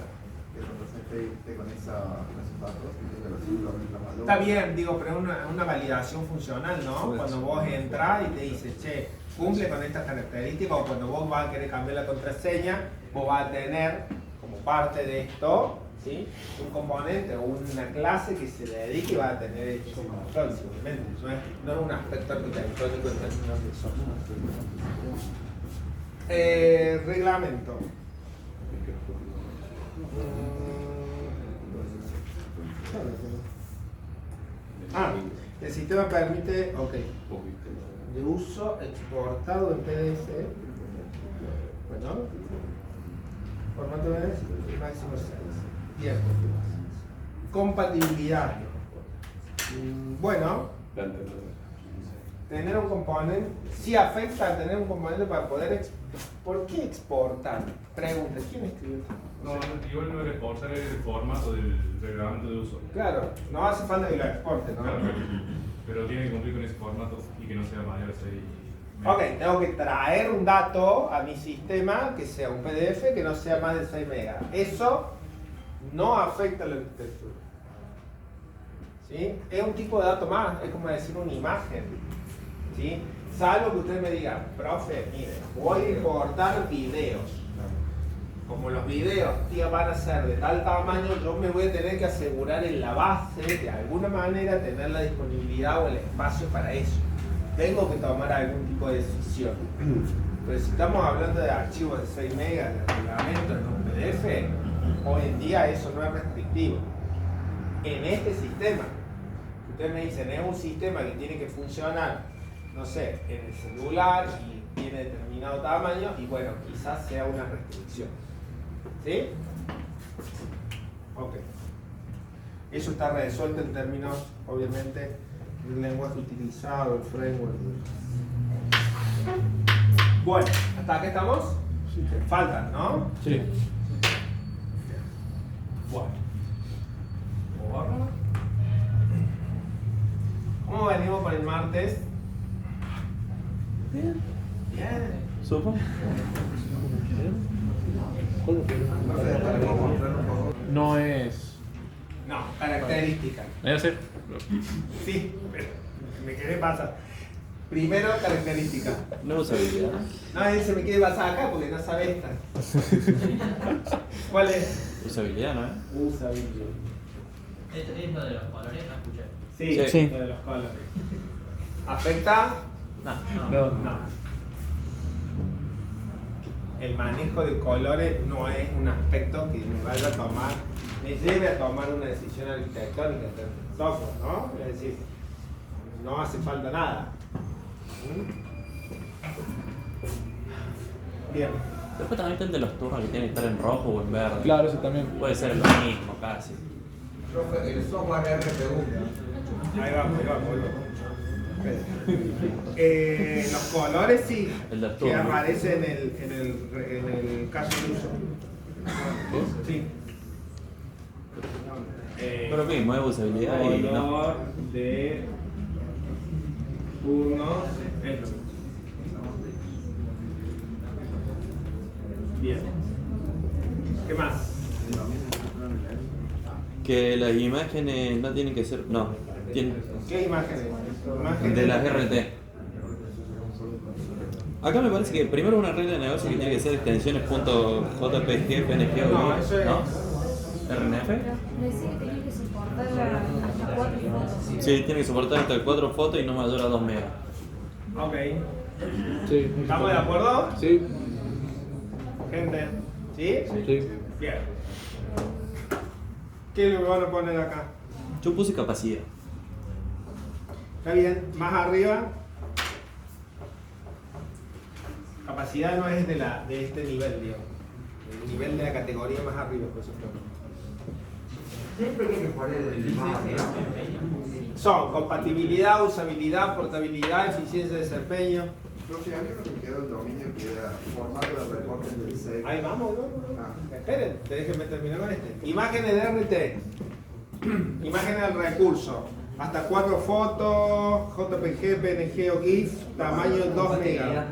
contraseña esté con esos datos? Que tenga los símbolos, la valor? Está bien, digo, pero es una validación funcional, ¿no? Cuando vos entras y te dices, che, cumple con estas características, o cuando vos vas a querer cambiar la contraseña, vos vas a tener como parte de esto, ¿sí? Un componente o una clase que se le dedique y va a tener ese control, simplemente. No es un aspecto arquitectónico en términos de software. Reglamento. El sistema permite, de uso exportado en PDF. Bueno, formato de máximo 6. Bien. Compatibilidad. Bueno, tener un componente, sí afecta a tener un componente para poder ¿por qué exportar? Pregunta, ¿quién escribió? No, igual no era exportar el formato del reglamento de uso. Claro, no hace falta que lo exporte, ¿no? Claro, pero tiene que cumplir con ese formato y que no sea mayor a 6 megas. Ok, tengo que traer un dato a mi sistema que sea un PDF que no sea más de 6 megas. Eso no afecta a la arquitectura. ¿Sí? Es un tipo de dato más, es como decir una imagen. ¿Sí? Salvo que usted me diga, profe, mire, voy a importar videos. Como los videos van a ser de tal tamaño, yo me voy a tener que asegurar en la base, de alguna manera, tener la disponibilidad o el espacio para eso. Tengo que tomar algún tipo de decisión. Pero si estamos hablando de archivos de 6 megas, de reglamento en un PDF, hoy en día eso no es restrictivo. En este sistema, ustedes me dicen, es un sistema que tiene que funcionar, no sé, en el celular y tiene determinado tamaño, y bueno, quizás sea una restricción. ¿Sí? Ok. Eso está resuelto en términos, obviamente, del lenguaje utilizado, el framework. Bueno, ¿hasta aquí estamos? Sí. Faltan, ¿no? Sí. Bueno. ¿Cómo venimos por el martes? Bien. Bien. ¿Supo? No es. No, característica. ¿Ya sé? Sí, pero me quedé pasar. Primero, característica. No usabilidad. No, él se me quiere pasar acá porque no sabe esta. ¿Cuál es? Usabilidad, ¿no es? Usabilidad. ¿Es lo de los colores? No escuché. Sí, Sí. lo de los colores. ¿Afecta? No. El manejo de colores no es un aspecto que me vaya a tomar, me lleve a tomar una decisión arquitectónica en términos de software, ¿no? Es decir, no hace falta nada. Bien. Después también está el de los turnos que tiene que estar en rojo o en verde. Claro, eso también. Puede ser lo mismo casi. Profe, el software RPU. Ahí vamos. Los colores sí, El de que turno. aparecen en el caso de uso. Sí. Pero mismo, es usabilidad y no. Color de turnos es lo mismo. Bien. ¿Qué más? Que las imágenes no tienen que ser. No. ¿Qué imágenes? De las RT. Acá me parece que primero una regla de negocio que tiene que ser extensiones .jpg, png o No, eso es. ¿no? ¿RNF? Pero decía que tenía que soportar hasta 4 fotos. Sí, tiene que soportar hasta 4 fotos y no mayor a 2 megas. Ok. Sí. ¿Estamos de acuerdo? Sí. Gente. ¿Sí? Sí. Bien. ¿Qué es lo que van a poner acá? Yo puse capacidad. Está bien. Más arriba. Capacidad no es de este nivel, digamos. El nivel de la categoría más arriba, por supuesto. Siempre tiene que poner el más arriba. Son compatibilidad, usabilidad, portabilidad, eficiencia de desempeño. Profe, a mí no me quedó el dominio que era formato de reportes del SEC. Ahí vamos. Esperen, déjenme terminar con este. Imágenes de RT. Imágenes del recurso. Hasta 4 fotos, JPG, PNG o GIF, tamaño 2 megas.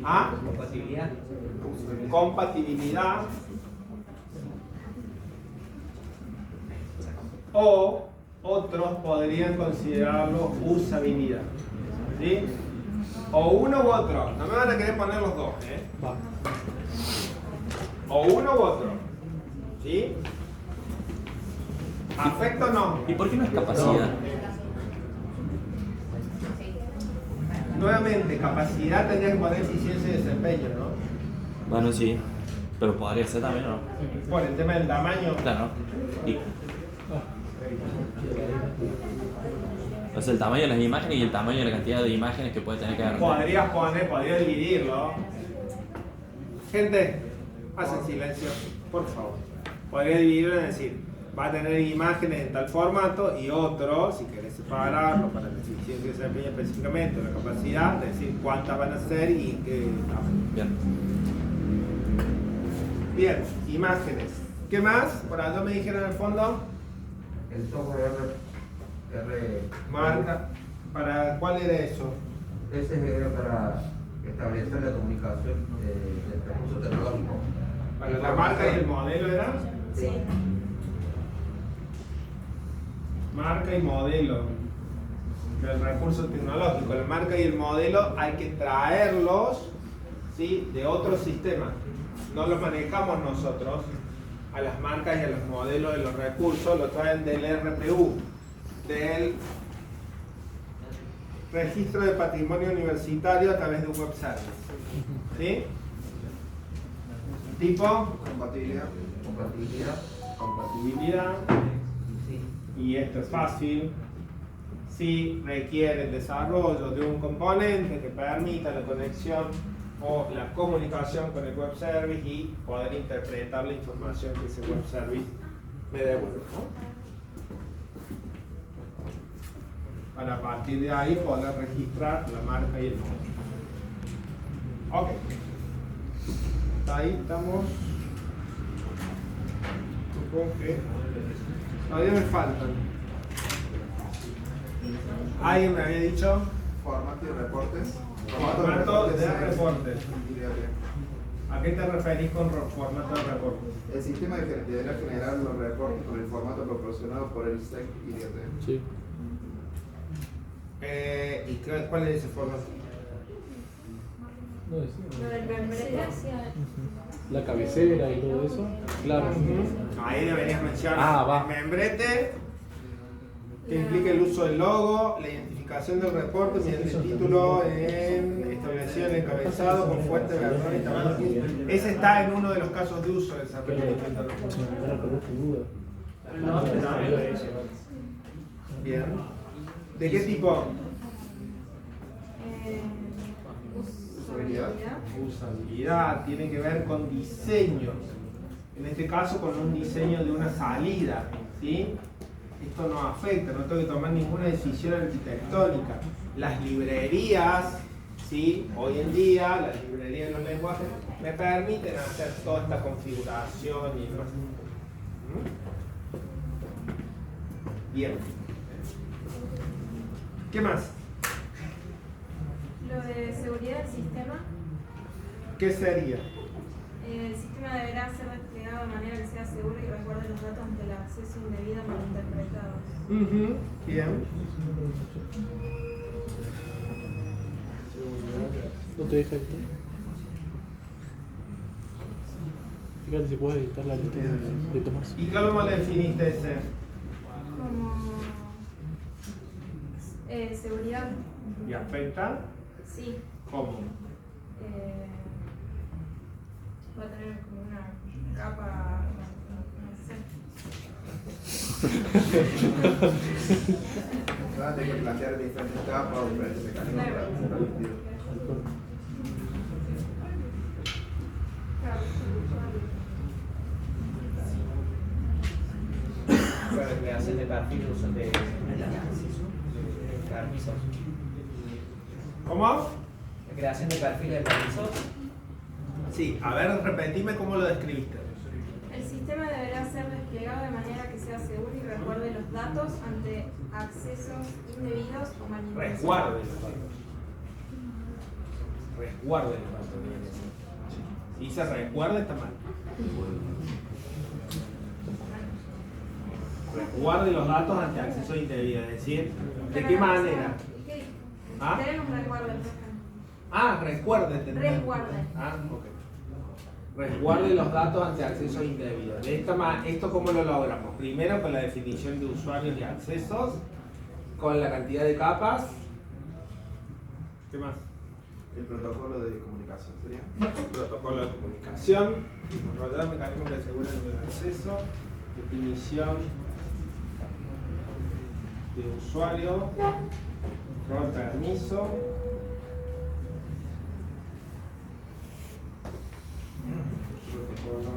¿Ah? Compatibilidad. Compatibilidad. O otros podrían considerarlo usabilidad. ¿Sí? O uno u otro. No me van a querer poner los dos, ¿eh? O uno u otro. ¿Sí? ¿Afecto o no? ¿Y por qué no es capacidad? Nuevamente, capacidad tendría que poner eficiencia y desempeño, ¿no? Bueno, sí. Pero podría ser también, ¿no? Por el tema del tamaño. Claro. Y... O sea, el tamaño de las imágenes y el tamaño de la cantidad de imágenes que puede tener cada Podría dividirlo. Gente, hacen silencio, por favor. Podría dividirlo en decir, va a tener imágenes en tal formato y otro, si querés separarlo para la eficiencia y desempeño específicamente, la capacidad, decir cuántas van a ser y qué. Bien. Bien, imágenes. ¿Qué más? Por allá me dijeron en el fondo. El software R. Marca. ¿Para cuál era eso? Ese era para establecer la comunicación del recurso tecnológico. ¿Para la marca y el modelo era? Sí. Marca y modelo del recurso tecnológico. La marca y el modelo hay que traerlos, ¿sí?, de otro sistema. No los manejamos nosotros. A las marcas y a los modelos de los recursos lo traen del RPU, del Registro de Patrimonio Universitario a través de un web service. ¿Sí? Tipo Compatibilidad. Compatibilidad. Y esto es fácil. Si requiere el desarrollo de un componente que permita la conexión o la comunicación con el web service y poder interpretar la información que ese web service me devuelve, ¿no? Para a partir de ahí poder registrar la marca y el modelo. Ok. Hasta ahí estamos. Supongo que todavía me faltan. ¿Alguien me había dicho? Formato de reportes. Formato de reportes. ¿A qué te referís con formato de reportes? El sistema deberá generar los reportes con el formato proporcionado por el SEC IDT. Sí. ¿Y cuál es ese formato? No decía. Lo del membrete. La cabecera y todo eso. Claro. Ahí deberías mencionar el membrete, que implica el uso del logo, la identificación del reporte mediante el título establecido en el encabezado con fuente, verdad y tamaño. Ese está en uno de los casos de uso de esa requerimiento. Bien. ¿De qué tipo? Usabilidad. Tiene que ver con diseño. En este caso con un diseño de una salida. ¿Sí? Esto no afecta, no tengo que tomar ninguna decisión arquitectónica. Las librerías, ¿sí?, hoy en día, las librerías de los lenguajes me permiten hacer toda esta configuración y demás. Bien. ¿Qué más? Lo de seguridad del sistema. ¿Qué sería? El sistema deberá ser desplegado de manera que sea seguro y resguarde los datos ante el acceso indebido malinterpretado. Bien. No te deja editar. Fíjate si puedes editar la lista de Tomás. ¿Y cómo le definiste ese? Como seguridad. ¿Y afecta? Sí. ¿Cómo? Va a tener como una capa, no sé. Van a tener que plantear diferentes capas o diferentes mecanismos para hacer el creación de perfil de uso de permisos. ¿Cómo? La creación de perfiles de permisos. Sí, a ver, repetime cómo lo describiste. El sistema deberá ser desplegado de manera que sea seguro y resguarde los datos ante accesos indebidos o malintencionados. Resguarde los datos. Resguarde los datos. Si se resguarda está mal. Resguarde los datos ante acceso indebido. Es decir, ¿de qué manera? ¿Ah? Tenemos resguarde. Ah, resguarde. Resguarde. Ah, ok. Resguarde los datos ante acceso indebido. ¿Esto cómo lo logramos? Primero con la definición de usuarios y accesos, con la cantidad de capas. ¿Qué más? El protocolo de comunicación sería. Protocolo de comunicación, desarrollar mecanismos que aseguren el acceso, definición de usuario, rol permiso. Protocolo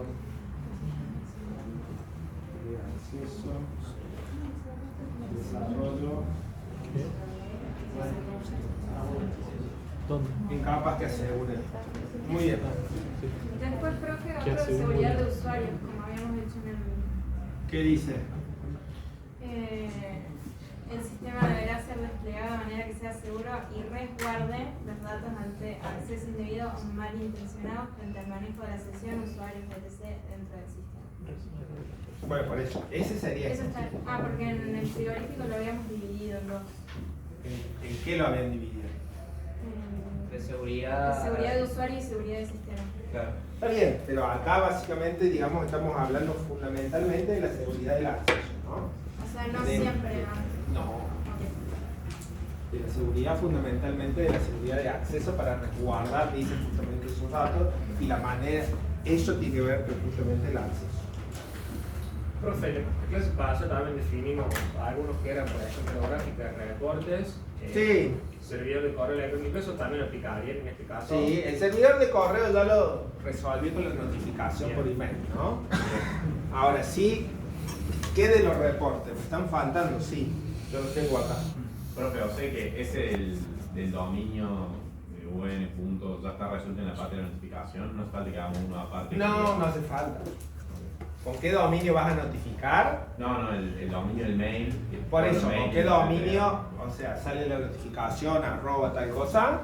de acceso, desarrollo en capas que aseguren. Muy bien. Después, profe, otro de seguridad de usuarios, como habíamos hecho en el... ¿Qué dice? El sistema deberá ser desplegado de manera que sea seguro y resguarde los datos ante acceso indebido o malintencionado frente al manejo de la sesión, usuarios, etc. dentro del sistema. Bueno, por eso, ese sería. Eso está, porque en el frigorífico lo habíamos dividido en dos. ¿En qué lo habían dividido? De seguridad. De seguridad de usuario y seguridad de sistema. Claro. Está bien, pero acá básicamente, digamos, estamos hablando fundamentalmente de la seguridad del acceso, ¿no? O sea, no siempre. No. De la seguridad, fundamentalmente de la seguridad de acceso para resguardar, dice justamente esos datos, y la manera, eso tiene que ver con justamente el acceso. Profe, en la clase pasada también definimos algunos que eran, por ejemplo, gráficas, reportes, Sí. servidor de correo electrónico, eso también aplicaría en este caso. Sí, el servidor de correo ya lo resolví con la notificación por email, ¿no? Ahora sí, ¿qué de los reportes? ¿Me están faltando? Sí, yo los tengo acá. Profe, o sea que ese del dominio UN punto ya está resuelto en la parte de la notificación, no hace falta que hagamos uno aparte. No, no hace falta. ¿Con qué dominio vas a notificar? No, el dominio del mail. Por eso, mail, ¿con qué dominio? O sea, sale la notificación, @ tal cosa.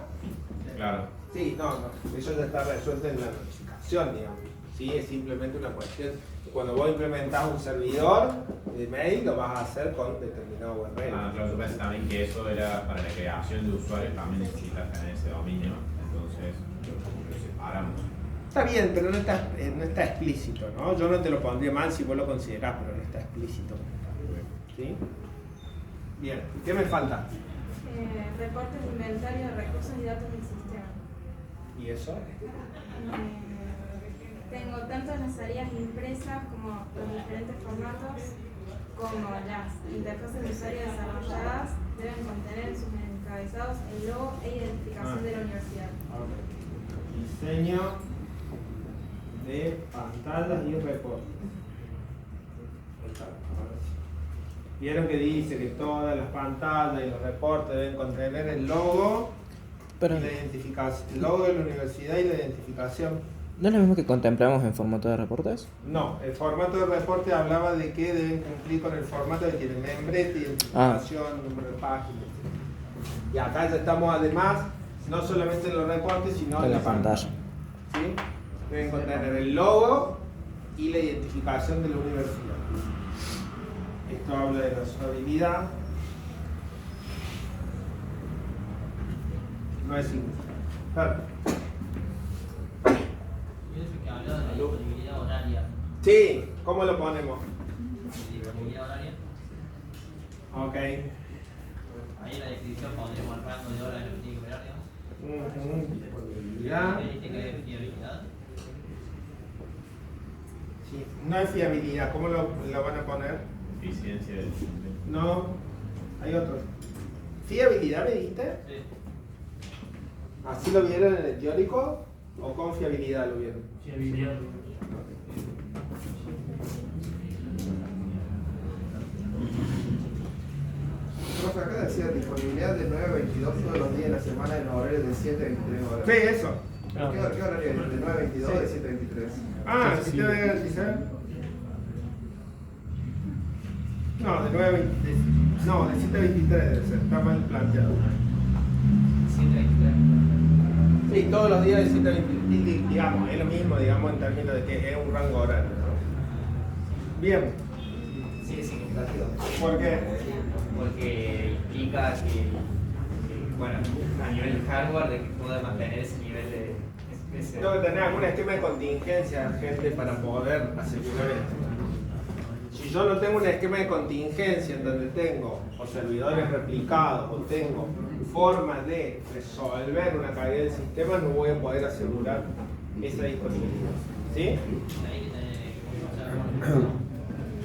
Claro. Sí, no, eso ya está resuelto en la notificación, digamos. Sí, es simplemente una cuestión. Cuando vos implementás un servidor de mail, lo vas a hacer con determinado URL. Ah, claro, yo pensé también que eso era para la creación de usuarios, también necesitas tener ese dominio, entonces lo separamos. Está bien, pero no está explícito, ¿no? Yo no te lo pondría mal si vos lo considerás, pero no está explícito. ¿Sí? Bien, ¿qué me falta? Reportes de inventario de recursos y datos del sistema. ¿Y eso? Tengo tanto las salidas impresas como los diferentes formatos, como las interfaces de usuario desarrolladas deben contener en sus encabezados el logo e identificación de la universidad. Diseño de pantallas y reportes. Vieron que dice que todas las pantallas y los reportes deben contener el logo, y la identificación, el logo de la universidad y la identificación. ¿No es lo mismo que contemplamos en formato de reportes? No, el formato de reporte hablaba de que deben cumplir con el formato que tiene membrete, identificación, número de página, etc. Y acá ya estamos además, no solamente en los reportes, sino en la pantalla. ¿Sí? Deben contener el logo y la identificación de la universidad. Esto habla de la usabilidad. No es simple. Claro. Que hablaba de la disponibilidad horaria. Sí, ¿cómo lo ponemos? Disponibilidad horaria. Ok. Ahí en la descripción pondremos el rango de horas en el que tiene que operar, digamos. Disponibilidad. ¿Viste que hay fiabilidad? Sí, no es fiabilidad. ¿Cómo lo van a poner? Eficiencia del sistema. No, hay otro. ¿Fiabilidad me diste? Sí. ¿Así lo vieron en el teórico? ¿O con fiabilidad lo vieron? Profe, acá decía disponibilidad de 9 a 22 todos los días de la semana en horarios de 7 a 23 horas. Sí, eso. ¿Qué horario es? ¿De 9 a 22 o de 7 a 23? Ah, ¿el sistema debe garantizar? No, de 9 a 20. No, de 7 a 23 debe ser. Está mal planteado. 7 a 23. Sí, todos los días de 7 a 23. Digamos, es lo mismo, digamos, en términos de que es un rango horario, ¿no? Bien. Sí, es significativo. ¿Por qué? Porque implica que, bueno, a nivel hardware, de que pueda mantener ese nivel de... Tengo que tener algún esquema de contingencia, gente, para poder asegurar esto. Si yo no tengo un esquema de contingencia en donde tengo o servidores replicados o tengo formas de resolver una caída del sistema, no voy a poder asegurar esa disponibilidad. ¿Sí?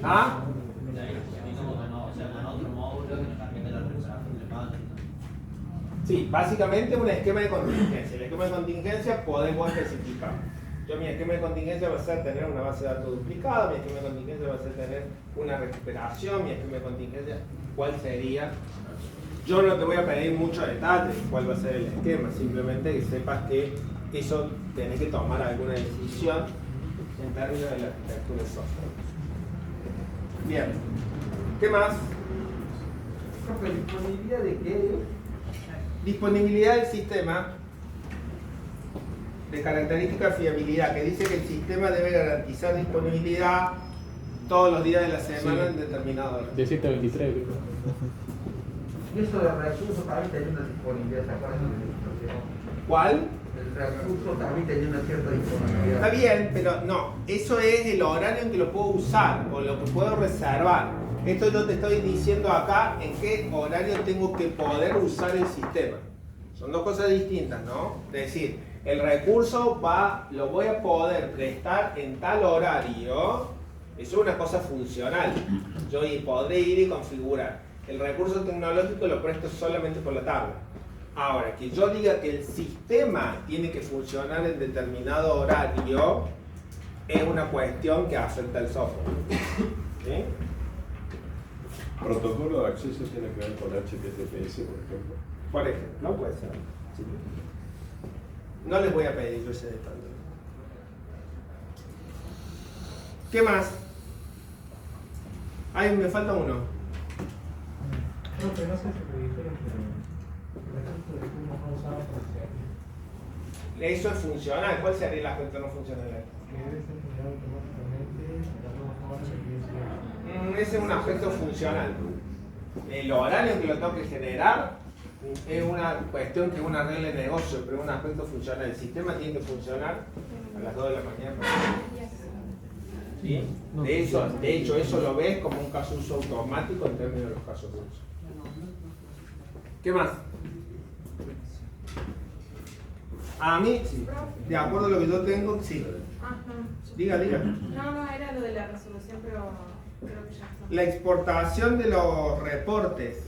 ¿Ah? Sí, básicamente un esquema de contingencia. El esquema de contingencia podemos especificar. Yo mi esquema de contingencia va a ser tener una base de datos duplicada, mi esquema de contingencia va a ser tener una recuperación, mi esquema de contingencia, ¿cuál sería? Yo no te voy a pedir mucho detalle cuál va a ser el esquema, simplemente que sepas que eso tenés que tomar alguna decisión en términos de la arquitectura de software. Bien, ¿qué más? ¿Disponibilidad de qué? Disponibilidad del sistema de característica fiabilidad, que dice que el sistema debe garantizar disponibilidad todos los días de la semana en determinado hora. De 7 a 23, creo. Y eso de recursos también tenía una disponibilidad, ¿se acuerdan? ¿Cuál? El recurso también tenía una cierta disponibilidad. Está bien, pero no, eso es el horario en que lo puedo usar o lo que puedo reservar. Esto yo te estoy diciendo acá en qué horario tengo que poder usar el sistema. Son dos cosas distintas, ¿no? Es decir, el recurso lo voy a poder prestar en tal horario. Eso es una cosa funcional. Yo podré ir y configurar. El recurso tecnológico lo presto solamente por la tarde. Ahora, que yo diga que el sistema tiene que funcionar en determinado horario es una cuestión que afecta al software. ¿Sí? ¿Protocolo de acceso tiene que ver con HTTPS, por ejemplo? Por ejemplo, no puede ser. Sí. No les voy a pedir yo ese detalle. ¿Qué más? Ay, me falta uno. No, pero no sé si me dijeron que el recurso de cómo no usaba Eso es funcional. ¿Cuál sería el aspecto no funcional? que debe ser generado automáticamente a las 2 horas del día. Ese es un aspecto funcional. El horario en que lo tengo que generar es una cuestión que es una regla de negocio, pero es un aspecto funcional. El sistema tiene que funcionar a las 2 de la mañana. ¿Sí? De hecho, eso lo ves como un caso de uso automático en términos de los casos de uso. ¿Qué más? A mí, de acuerdo a lo que yo tengo, sí. Ah, no. Diga. No, era lo de la resolución, pero creo que ya está. La exportación de los reportes.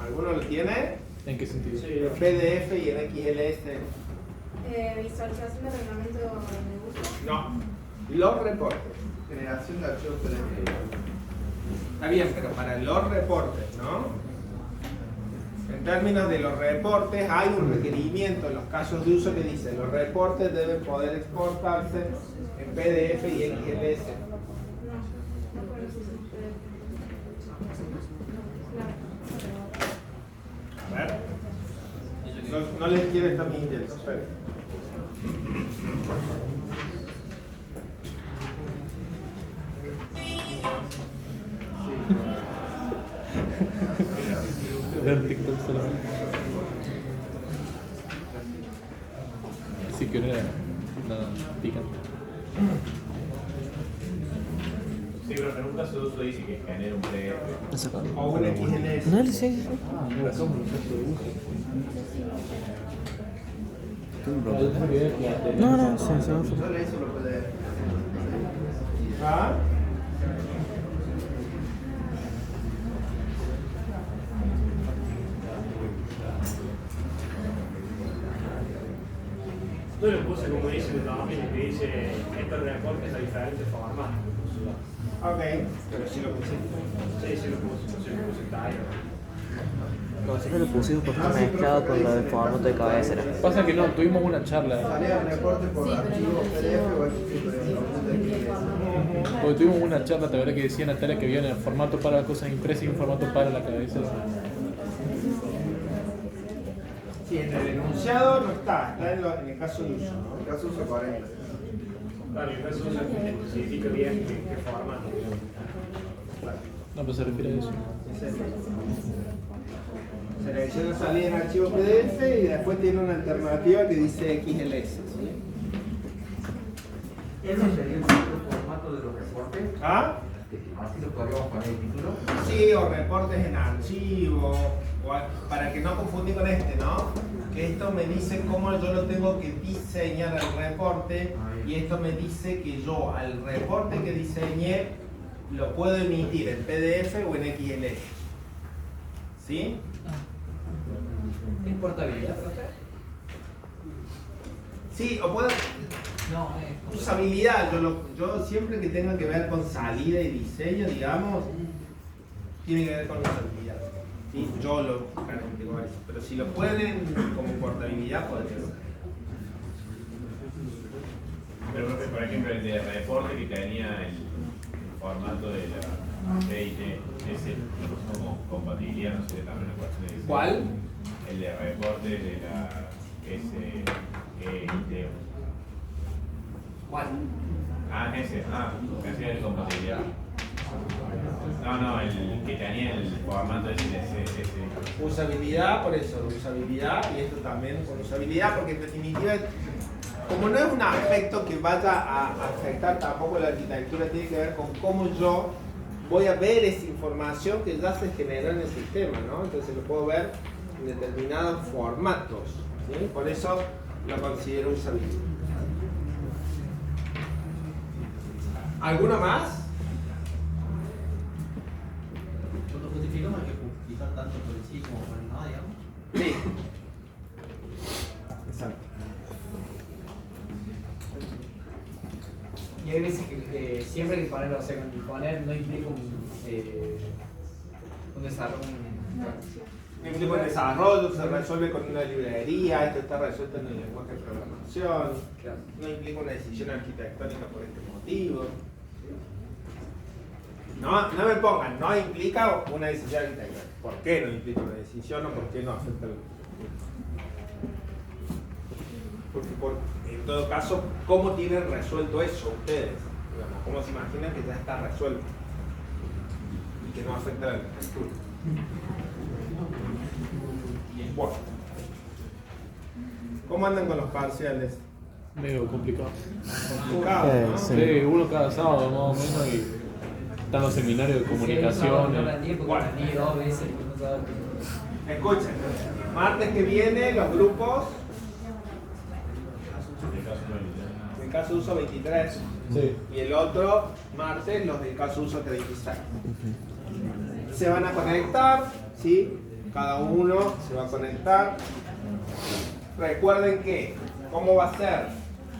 ¿Alguno lo tiene? ¿En qué sentido? Sí, en PDF y en XLS. Visualización del reglamento de uso. No, los reportes. Generación de archivos PDF. Está bien, pero para los reportes, ¿no? En términos de los reportes, hay un requerimiento en los casos de uso que dice los reportes deben poder exportarse en PDF y XLS. A ver. No les quiero estar mintiendo. Espera. Ver TikTok solamente. Sí que era nada picante. Sí, pero en un caso de uso dice que genera un PDF. O un XLS. No, sí. No, sí. Yo le hice lo PDF. ¿Ah? No lo puse como dice el dominio, que dice estos reportes a diferentes formatos. Ok, pero sí lo puse. Sí, lo puse Tyro. Nosotros lo pusimos porque está mezclado con lo de formato de cabecera. Pasa que no, tuvimos una charla. Salía un reporte por archivo PDF o Porque tuvimos una charla, te veré que decía Natalia que había en el formato para cosas impresas y un formato para la cabeza. Sí, en el enunciado no está en el caso de uso, ¿no? En el caso de uso 40. Claro, el caso de uso significa bien qué formato. No, pero se refiere a eso. Selecciona salida en archivo PDF y después tiene una alternativa que dice XLS. ¿Sí? ¿Ese sería el formato de los reportes? ¿Ah? Así lo podríamos poner el título. Sí, o reportes en archivo, para que no confundir con este, ¿no? Que esto me dice cómo yo lo tengo que diseñar al reporte y esto me dice que yo al reporte que diseñé lo puedo emitir en PDF o en XLS. ¿Sí? ¿Es portabilidad, profe? Sí, o puedo... No, usabilidad, yo siempre que tenga que ver con salida y diseño, digamos, tiene que ver con usabilidad. ¿Sí? Yo lo claramente con eso, pero si lo pueden como portabilidad, puede ser. Pero por ejemplo el de reporte que tenía el formato de la CIT, ese como compatibilidad, no sé, también una cuestión de... ¿Cuál? El de reporte de la SEIT. ¿Cuál? Ah, ese, que hacía de compatibilidad. No, el que tenía el formato ese. Usabilidad, por eso, usabilidad, y esto también con usabilidad, porque en definitiva, como no es un aspecto que vaya a afectar tampoco la arquitectura, tiene que ver con cómo yo voy a ver esa información que ya se generó en el sistema, ¿no? Entonces lo puedo ver en determinados formatos, ¿sí? Por eso lo considero usabilidad. ¿Alguna más? Cuando justificamos hay que justificar tanto por el sí como por el no, digamos. Sí. Exacto. Y hay veces que siempre hay que ponerlo, o sea, poner no implica un desarrollo. Implica un desarrollo, se resuelve con una librería, esto está resuelto en el lenguaje de programación, no implica una decisión arquitectónica por este motivo. No me pongan, no implica una decisión arquitectónica. ¿Por qué no implica una decisión o por qué no afecta el... Porque en todo caso, ¿cómo tienen resuelto eso ustedes? Digamos, ¿cómo se imaginan que ya está resuelto? Y que no afecta la arquitectura. Bueno. ¿Cómo andan con los parciales? Medio complicado. Complicado, ¿no? Sí, uno cada sábado más o menos y están los seminarios de comunicación. Escuchen, martes que viene los grupos, el caso uso 23, sí. Y el otro martes los del caso uso 36. Se van a conectar, ¿sí? Cada uno se va a conectar. Recuerden que, ¿cómo va a ser?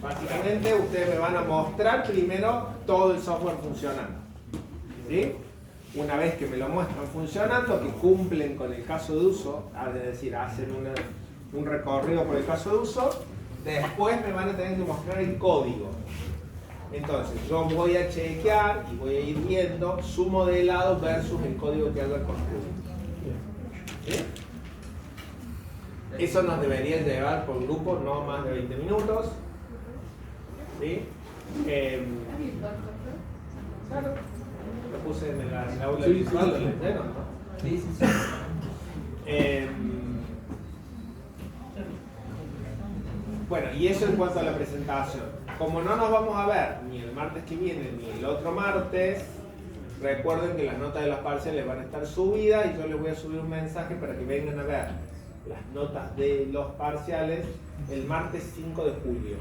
Básicamente ustedes me van a mostrar primero todo el software funcionando, ¿sí? Una vez que me lo muestran funcionando, que cumplen con el caso de uso, es decir, hacen un recorrido por el caso de uso, después me van a tener que mostrar el código. Entonces yo voy a chequear y voy a ir viendo su modelado versus el código que haya construido. ¿Sí? Eso nos debería llevar por grupo no más de 20 minutos. ¿Sí? Claro. Lo puse en el aula virtual, lo leyeron, ¿no? Sí. Bueno, y eso en cuanto a la presentación. Como no nos vamos a ver ni el martes que viene ni el otro martes, recuerden que las notas de los parciales van a estar subidas y yo les voy a subir un mensaje para que vengan a ver las notas de los parciales el martes 5 de julio.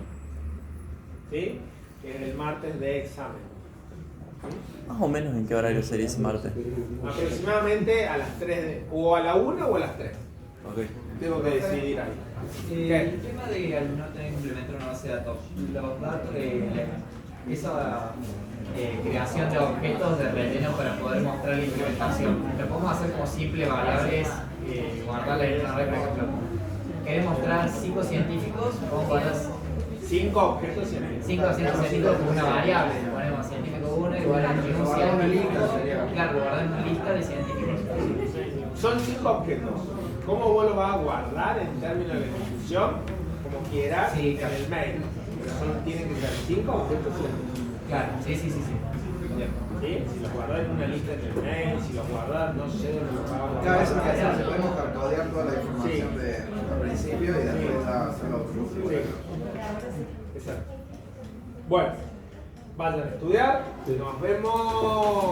¿Sí? Que es el martes de examen. Más o menos en qué horario sería ese martes. Aproximadamente a las 3, o a la 1 o a las 3. Ok. Tengo que decidir ahí. El tema de al no tener que implementar una base de datos, los datos, esa creación de objetos de relleno para poder mostrar la implementación. Lo podemos hacer como simple variables, guardarla en una red, por ejemplo. Queremos mostrar 5 científicos, podemos guardar 5 objetos científicos. 5 científicos como una variable. Ponemos científico 1 igual a un científico. Claro, guardar una lista de científicos. Son 5 objetos. ¿Cómo vos lo vas a guardar en términos de ejecución? Como quieras, en el mail. Pero tienen que ser 5 objetos científicos. Claro, sí. ¿Sí? Si los guardas en una lista en el mail, si los guardas, no sé dónde los vas a guardar. Cada vez que hacemos, podemos carcodear toda la información al principio y después hacerlo automático. Exacto. Bueno, vayan a estudiar. Nos vemos.